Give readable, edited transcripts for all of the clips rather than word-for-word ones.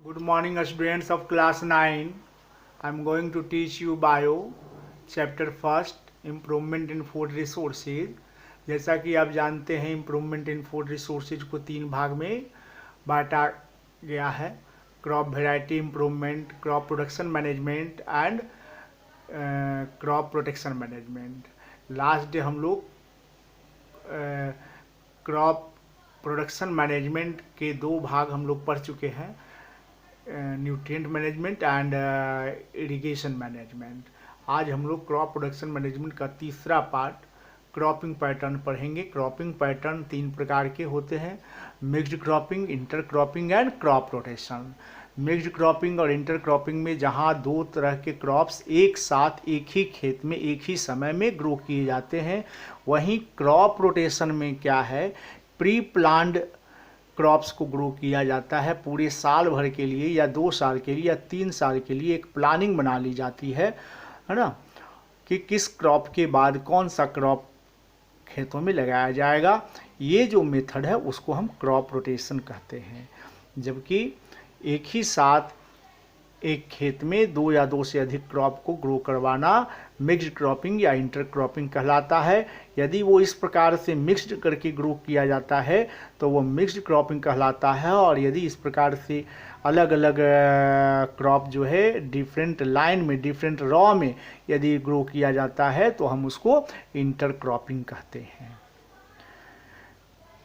Good morning, students of class 9. I am going to teach you bio, chapter first, improvement in food resources. जैसा कि आप जानते हैं improvement in food resources को 3 भाग में बांटा गया है। Crop variety improvement, crop production management and crop protection management. Last day हम लोग क्रॉप प्रोडक्शन मैनेजमेंट के 2 भाग हम लोग पढ़ चुके हैं, nutrient management and irrigation management. आज हम लोग क्रॉप प्रोडक्शन मैनेजमेंट का तीसरा पार्ट क्रॉपिंग पैटर्न पढ़ेंगे। क्रॉपिंग पैटर्न 3 प्रकार के होते हैं, mixed cropping, inter cropping and crop rotation. Mixed cropping और इंटर क्रॉपिंग में जहां 2 तरह के क्रॉप्स एक साथ एक ही खेत में एक ही समय में ग्रो किए जाते हैं, वहीं क्रॉप रोटेशन में क्या है, प्री प्लान्ड क्रॉप्स को ग्रो किया जाता है। पूरे साल भर के लिए या 2 साल के लिए या 3 साल के लिए एक प्लानिंग बना ली जाती है ना, कि किस क्रॉप के बाद कौन सा क्रॉप खेतों में लगाया जाएगा। ये जो मेथड है उसको हम क्रॉप रोटेशन कहते हैं। जबकि एक ही साथ एक खेत में 2 या 2 से अधिक क्रॉप को ग्रो करवाना मिक्स्ड क्रॉपिंग या इंटर क्रॉपिंग कहलाता है। यदि वो इस प्रकार से मिक्स्ड करके ग्रो किया जाता है तो वो मिक्स्ड क्रॉपिंग कहलाता है, और यदि इस प्रकार से अलग अलग क्रॉप जो है डिफरेंट लाइन में, डिफरेंट रॉ में यदि ग्रो किया जाता है तो हम उसको इंटर क्रॉपिंग कहते हैं।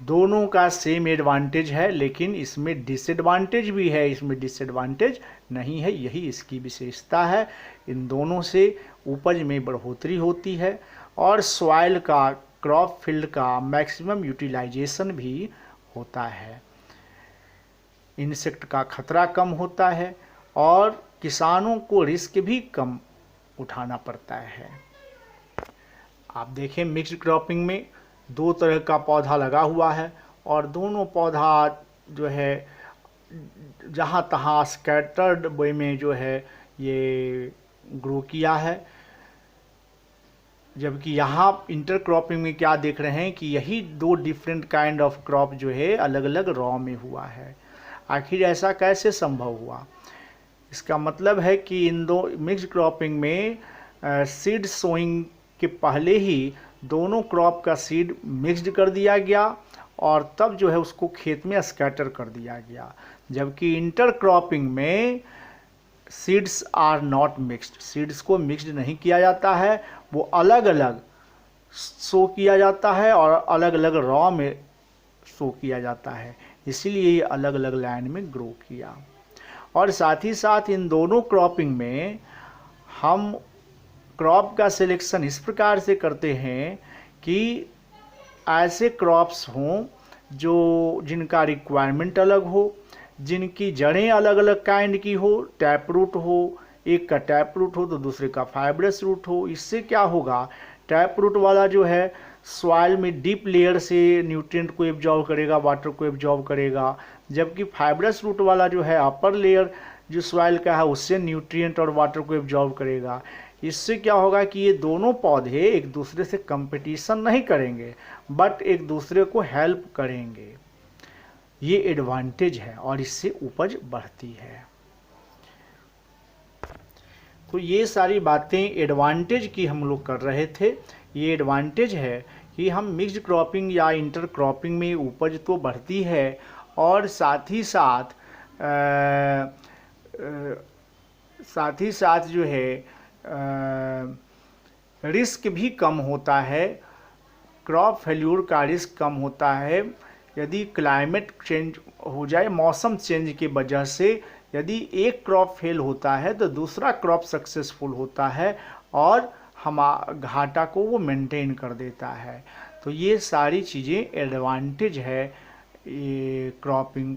दोनों का सेम एडवांटेज है, लेकिन इसमें डिसएडवांटेज भी है, इसमें डिसएडवांटेज नहीं है। यही इसकी विशेषता है। इन दोनों से उपज में बढ़ोतरी होती है और सॉइल का, क्रॉप फील्ड का मैक्सिमम यूटिलाइजेशन भी होता है। इंसेक्ट का खतरा कम होता है और किसानों को रिस्क भी कम उठाना पड़ता है। आप देखें, मिक्स्ड क्रॉपिंग में 2 तरह का पौधा लगा हुआ है और दोनों पौधा जो है जहाँ तहाँ स्कैटर्ड वे में जो है ये ग्रो किया है। जबकि यहाँ इंटर क्रॉपिंग में क्या देख रहे हैं कि यही 2 डिफरेंट काइंड ऑफ क्रॉप जो है अलग अलग रॉ में हुआ है। आखिर ऐसा कैसे संभव हुआ? इसका मतलब है कि इन 2 मिक्स्ड क्रॉपिंग में सीड सोइंग के पहले ही दोनों क्रॉप का सीड मिक्स्ड कर दिया गया और तब जो है उसको खेत में स्कैटर कर दिया गया। जबकि इंटर क्रॉपिंग में seeds are not mixed, seeds को मिक्स्ड नहीं किया जाता है, वो अलग अलग सो किया जाता है और अलग अलग रॉ में सो किया जाता है। इसीलिए ये अलग अलग लाइन में ग्रो किया। और साथ ही साथ इन दोनों क्रॉपिंग में हम क्रॉप का सिलेक्शन इस प्रकार से करते हैं कि ऐसे क्रॉप्स हों जिनका रिक्वायरमेंट अलग हो, जिनकी जड़ें अलग अलग काइंड की हो, टैप रूट हो, एक का टैप रूट हो तो दूसरे का फाइब्रस रूट हो। इससे क्या होगा, टैप रूट वाला जो है सॉइल में डीप लेयर से न्यूट्रिएंट को एब्जॉर्ब करेगा, वाटर को एब्जॉर्ब करेगा, जबकि फाइब्रस रूट वाला जो है अपर लेयर जो सॉइल का है उससे न्यूट्रिएंट और वाटर को एब्जॉर्ब करेगा। इससे क्या होगा कि ये दोनों पौधे एक दूसरे से कंपटीशन नहीं करेंगे बट एक दूसरे को हेल्प करेंगे। ये एडवांटेज है और इससे उपज बढ़ती है। तो ये सारी बातें एडवांटेज की हम लोग कर रहे थे। ये एडवांटेज है कि हम मिक्स्ड क्रॉपिंग या इंटर क्रॉपिंग में उपज तो बढ़ती है और साथ ही साथ जो है रिस्क भी कम होता है, क्रॉप फेल्यूर का रिस्क कम होता है। यदि क्लाइमेट चेंज हो जाए, मौसम चेंज की वजह से यदि एक क्रॉप फेल होता है तो दूसरा क्रॉप सक्सेसफुल होता है और हम घाटा को वो मेंटेन कर देता है। तो ये सारी चीज़ें एडवांटेज है ये क्रॉपिंग,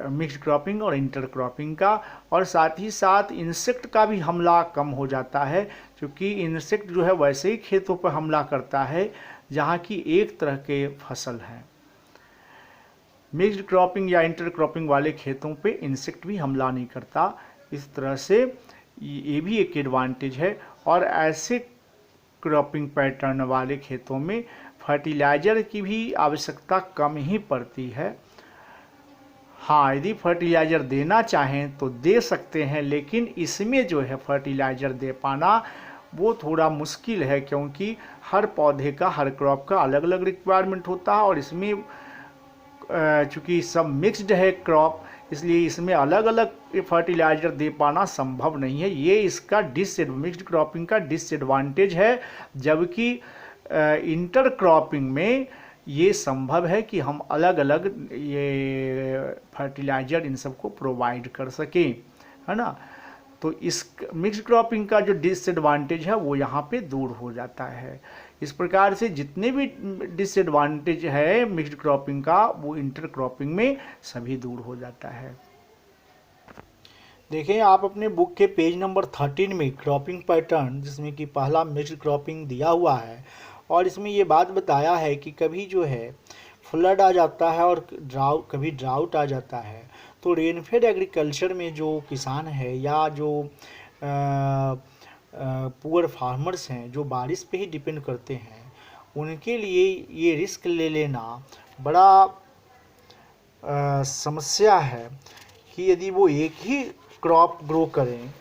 मिक्स्ड क्रॉपिंग और इंटर क्रॉपिंग का। और साथ ही साथ इंसेक्ट का भी हमला कम हो जाता है, क्योंकि इंसेक्ट जो है वैसे ही खेतों पर हमला करता है जहाँ की एक तरह के फसल हैं। मिक्स्ड क्रॉपिंग या इंटर क्रॉपिंग वाले खेतों पे इंसेक्ट भी हमला नहीं करता। इस तरह से ये भी एक एडवांटेज है। और ऐसे क्रॉपिंग पैटर्न वाले खेतों में फर्टिलाइज़र की भी आवश्यकता कम ही पड़ती है। हाँ, यदि फर्टिलाइज़र देना चाहें तो दे सकते हैं, लेकिन इसमें जो है फर्टिलाइज़र दे पाना वो थोड़ा मुश्किल है, क्योंकि हर पौधे का, हर क्रॉप का अलग अलग रिक्वायरमेंट होता है, और इसमें चूँकि सब मिक्स्ड है क्रॉप, इसलिए इसमें अलग अलग फर्टिलाइज़र दे पाना संभव नहीं है। ये इसका मिक्स्ड क्रॉपिंग का डिसएडवांटेज है, जबकि इंटर क्रॉपिंग में ये संभव है कि हम अलग अलग ये फर्टिलाइज़र इन सबको प्रोवाइड कर सकें, है ना। तो इस मिक्स्ड क्रॉपिंग का जो डिसएडवांटेज है वो यहाँ पे दूर हो जाता है। इस प्रकार से जितने भी डिसएडवांटेज है मिक्स्ड क्रॉपिंग का, वो इंटर क्रॉपिंग में सभी दूर हो जाता है। देखें आप अपने बुक के पेज नंबर 13 में क्रॉपिंग पैटर्न, जिसमें कि पहला मिक्स्ड क्रॉपिंग दिया हुआ है, और इसमें ये बात बताया है कि कभी जो है फ्लड आ जाता है और कभी ड्राउट आ जाता है। तो रेनफेड एग्रीकल्चर में जो किसान है या जो पुअर फार्मर्स हैं, जो बारिश पे ही डिपेंड करते हैं, उनके लिए ये रिस्क ले लेना बड़ा समस्या है कि यदि वो एक ही क्रॉप ग्रो करें,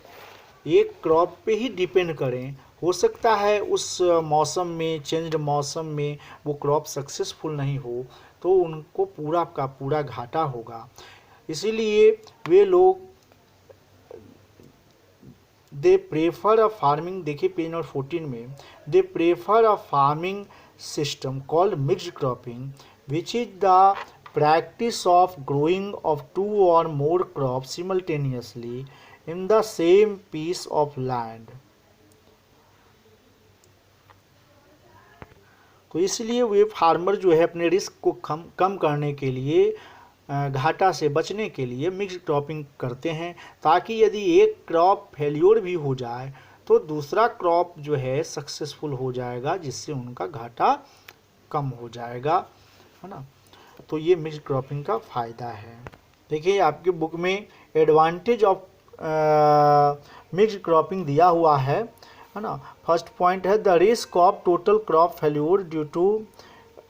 एक क्रॉप पे ही डिपेंड करें, हो सकता है उस मौसम में, चेंज्ड मौसम में वो क्रॉप सक्सेसफुल नहीं हो, तो उनको पूरा का पूरा घाटा होगा। इसीलिए वे लोग दे प्रेफर अ फार्मिंग, देखिए पेज नंबर 14 में, they prefer a farming system called mixed cropping which is the practice of growing of 2 or more crops simultaneously in the same piece of land। तो इसलिए वे farmer जो है अपने risk को कम करने के लिए, घाटा से बचने के लिए मिक्स्ड क्रॉपिंग करते हैं, ताकि यदि एक क्रॉप फेल्योर भी हो जाए तो दूसरा क्रॉप जो है सक्सेसफुल हो जाएगा, जिससे उनका घाटा कम हो जाएगा, है ना। तो ये मिक्स्ड क्रॉपिंग का फ़ायदा है। देखिए आपके बुक में एडवांटेज ऑफ मिक्स्ड क्रॉपिंग दिया हुआ है ना। फर्स्ट पॉइंट है the risk of total crop failure due to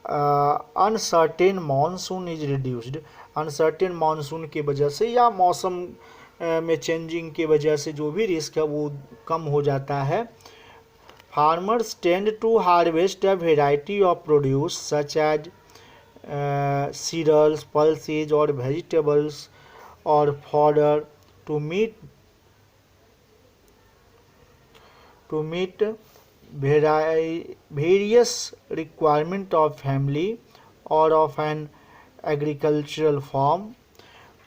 uncertain monsoon is reduced. Uncertain monsoon की वजह से या मौसम में चेंजिंग की वजह से जो भी रिस्क है वो कम हो जाता है। Farmers tend to harvest a variety of produce such as cereals, pulses or vegetables or fodder to meet various requirement of family or of an agricultural farm।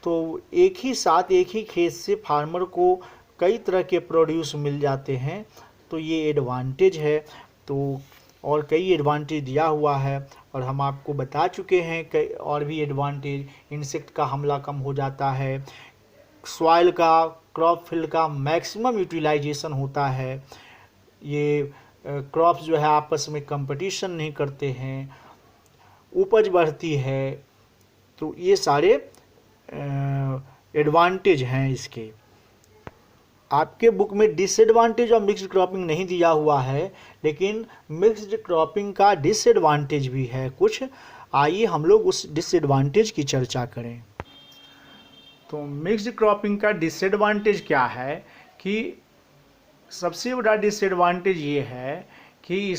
तो एक ही साथ एक ही खेत से फार्मर को कई तरह के प्रोड्यूस मिल जाते हैं, तो ये एडवांटेज है। तो और कई एडवांटेज दिया हुआ है, और हम आपको बता चुके हैं कई और भी एडवांटेज। इंसेक्ट का हमला कम हो जाता है, सॉइल का, क्रॉप फील्ड का मैक्सिमम यूटिलाइजेशन होता है, ये क्रॉप्स जो है आपस में कंपटीशन नहीं करते हैं, उपज बढ़ती है। तो ये सारे एडवांटेज हैं इसके। आपके बुक में डिसएडवांटेज ऑफ मिक्स्ड क्रॉपिंग नहीं दिया हुआ है, लेकिन मिक्स्ड क्रॉपिंग का डिसएडवांटेज भी है कुछ। आइए हम लोग उस डिसएडवांटेज की चर्चा करें। तो मिक्स्ड क्रॉपिंग का डिसएडवांटेज क्या है कि सबसे बड़ा डिसएडवांटेज ये है कि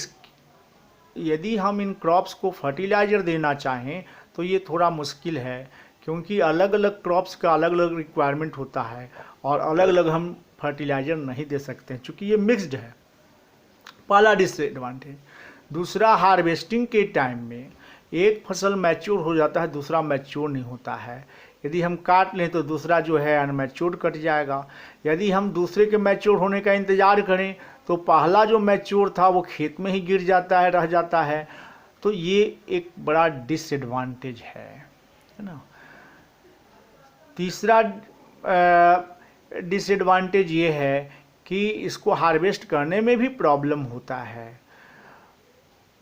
यदि हम इन क्रॉप्स को फर्टिलाइज़र देना चाहें तो ये थोड़ा मुश्किल है, क्योंकि अलग अलग क्रॉप्स का अलग अलग रिक्वायरमेंट होता है और अलग अलग हम फर्टिलाइज़र नहीं दे सकते हैं, चूँकि ये मिक्स्ड है, पहला डिसएडवांटेज। दूसरा, हार्वेस्टिंग के टाइम में एक फसल मैच्योर हो जाता है, दूसरा मैच्योर नहीं होता है। यदि हम काट लें तो दूसरा जो है अनमैच्योर्ड कट जाएगा। यदि हम दूसरे के मैच्योर होने का इंतज़ार करें तो पहला जो मैच्योर था वो खेत में ही गिर जाता है, रह जाता है। तो ये एक बड़ा डिसएडवांटेज है ना। तीसरा डिसएडवांटेज ये है कि इसको हार्वेस्ट करने में भी प्रॉब्लम होता है,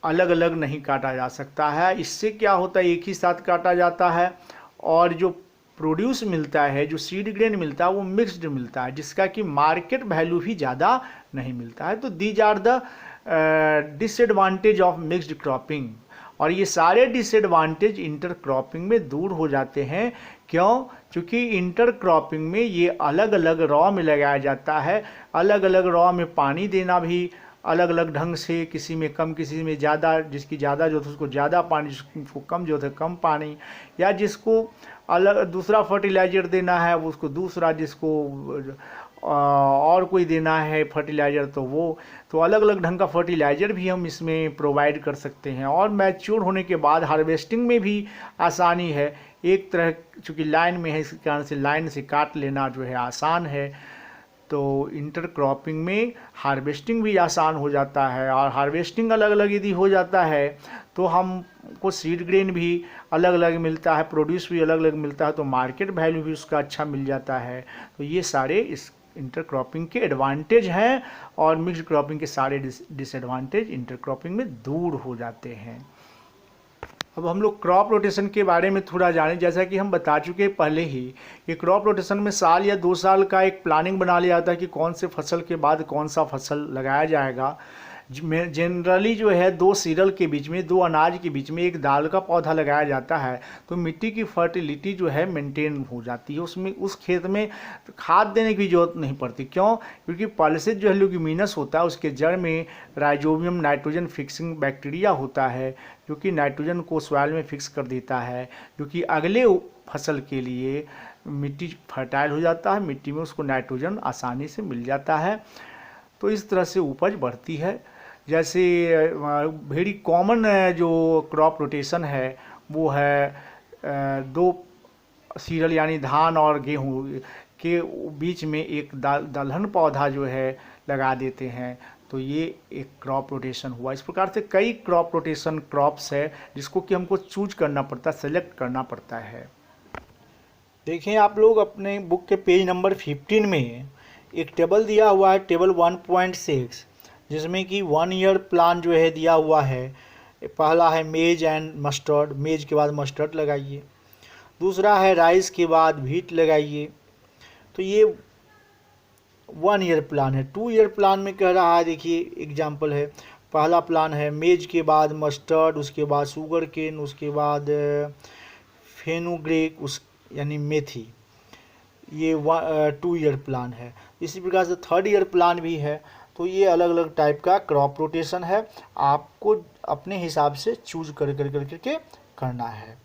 अलग अलग नहीं काटा जा सकता है। इससे क्या होता है, एक ही साथ काटा जाता है और जो प्रोड्यूस मिलता है, जो सीड ग्रेन मिलता है वो मिक्स्ड मिलता है, जिसका कि मार्केट वैल्यू भी ज़्यादा नहीं मिलता है। तो these are the disadvantage of mixed cropping. और ये सारे डिसएडवांटेज इंटर क्रॉपिंग में दूर हो जाते हैं। क्यों? क्योंकि इंटर क्रॉपिंग में ये अलग अलग रॉ में लगाया जाता है, अलग अलग रॉ में पानी देना भी अलग अलग ढंग से, किसी में कम किसी में ज़्यादा, जिसकी ज़्यादा जो है उसको ज़्यादा पानी, जिसको कम जो है कम पानी, या जिसको अलग दूसरा फर्टिलाइज़र देना है उसको दूसरा, जिसको और कोई देना है फर्टिलाइज़र तो वो, तो अलग अलग ढंग का फर्टिलाइज़र भी हम इसमें प्रोवाइड कर सकते हैं। और मैच्योर होने के बाद हार्वेस्टिंग में भी आसानी है, एक तरह चूँकि लाइन में है, इस कारण से लाइन से काट लेना जो है आसान है। तो इंटर क्रॉपिंग में हार्वेस्टिंग भी आसान हो जाता है, और हार्वेस्टिंग अलग अलग यदि हो जाता है तो हमको सीड ग्रेन भी अलग अलग मिलता है, प्रोड्यूस भी अलग अलग मिलता है, तो मार्केट वैल्यू भी उसका अच्छा मिल जाता है। तो ये सारे इस इंटर क्रॉपिंग के एडवांटेज हैं, और मिक्स्ड क्रॉपिंग के सारे डिसएडवांटेज इंटर क्रॉपिंग में दूर हो जाते हैं। अब हम लोग क्रॉप रोटेशन के बारे में थोड़ा जानें। जैसा कि हम बता चुके हैं पहले ही कि क्रॉप रोटेशन में साल या 2 साल का एक प्लानिंग बना लिया जाता है कि कौन से फसल के बाद कौन सा फसल लगाया जाएगा। जनरली जो है 2 सीरियल के बीच में, 2 अनाज के बीच में एक दाल का पौधा लगाया जाता है, तो मिट्टी की फर्टिलिटी जो है मेंटेन हो जाती है, उसमें उस खेत में खाद देने की जरूरत नहीं पड़ती। क्यों? क्योंकि पहले से जो है ल्यूमिनस होता है, उसके जड़ में राइजोबियम नाइट्रोजन फिक्सिंग बैक्टीरिया होता है, जो कि नाइट्रोजन को सॉइल में फिक्स कर देता है, जो कि अगले फसल के लिए मिट्टी फर्टाइल हो जाता है, मिट्टी में उसको नाइट्रोजन आसानी से मिल जाता है, तो इस तरह से उपज बढ़ती है। जैसे वेरी कॉमन जो क्रॉप रोटेशन है वो है 2 सीरियल यानी धान और गेहूँ के बीच में एक दलहन पौधा जो है लगा देते हैं, तो ये एक क्रॉप रोटेशन हुआ। इस प्रकार से कई क्रॉप रोटेशन क्रॉप्स है जिसको कि हमको चूज करना पड़ता है, सेलेक्ट करना पड़ता है। देखें आप लोग अपने बुक के पेज नंबर 15 में एक टेबल दिया हुआ है, टेबल 1.6, जिसमें कि 1 ईयर प्लान जो है दिया हुआ है। पहला है मेज एंड मस्टर्ड, मेज के बाद मस्टर्ड लगाइए। दूसरा है राइस के बाद व्हीट लगाइए। तो ये 1 ईयर प्लान है। 2 ईयर प्लान में कह रहा है, देखिए एग्जाम्पल है, पहला प्लान है मेज के बाद मस्टर्ड, उसके बाद शुगर केन, उसके बाद फेनुग्रेक, उस यानी मेथी। ये 2 ईयर प्लान है। इसी प्रकार से 3rd ईयर प्लान भी है। तो ये अलग अलग टाइप का क्रॉप रोटेशन है, आपको अपने हिसाब से चूज कर करके करना है।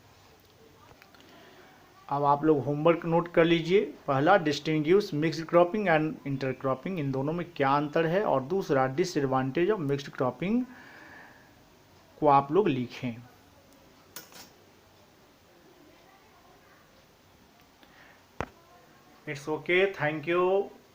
अब आप लोग होमवर्क नोट कर लीजिए। पहला, distinguish mixed cropping and intercropping, इन दोनों में क्या अंतर है, और दूसरा डिसएडवांटेज ऑफ मिक्स्ड क्रॉपिंग को आप लोग लिखें। It's okay, thank you.